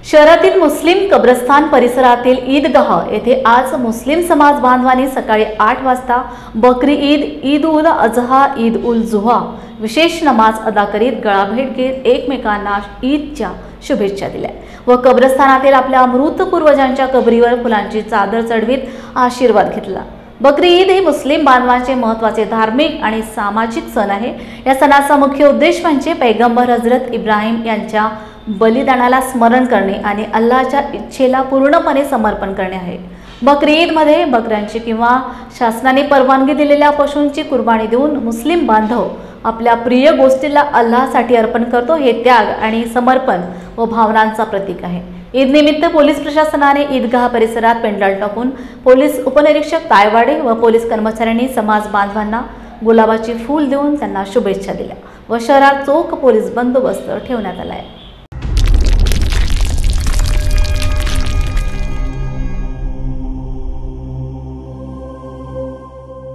शहरातील मुस्लिम कब्रस्तान परिसरातील ईदगाह येथे आज मुस्लिम समाज बांधवांनी सकाळी 8 वाजता बकरी ईद, ईद उल अजहा, ईद उल जुहा विशेष नमाज अदा करीत गळाभेट घेत एकमेकांना ईदच्या शुभेच्छा दिल्या व कब्रस्तानातील आपल्या मृत पूर्वजांच्या कबरीवर फुलांची चादर चढवीत आशीर्वाद घेतला। बकरी ईद हे मुस्लिम बांधवांचे महत्त्वाचे धार्मिक आणि सामाजिक सण आहे। या सणाचा मुख्य उद्देश म्हणजे पैगंबर हजरत इब्राहिम यांच्या बलिदानाला स्मरण करणे आणि अल्लाहच्या इच्छेला पूर्णपणे समर्पण करणे आहे। बकरी ईदमध्ये बकऱ्यांची किंवा शासनाने परवानगी दिलेल्या पशूंची कुर्बानी देऊन मुस्लिम बांधव आपल्या प्रिय गोष्टीला अल्लाहसाठी अर्पण करतो। हे त्याग आणि समर्पण व भावनांचा प्रतीक आहे। ईद निमित्त पोलीस प्रशासनाने ईदगाह परिसरात पेंडॉल टाकून पोलीस उपनिरीक्षक तायवाडे व पोलीस कर्मचाऱ्यांनी समाज बांधवांना गुलाबाची फूल देऊन त्यांना शुभेच्छा दिल्या व शहरात चोख पोलीस बंदोबस्त ठेवण्यात आला आहे।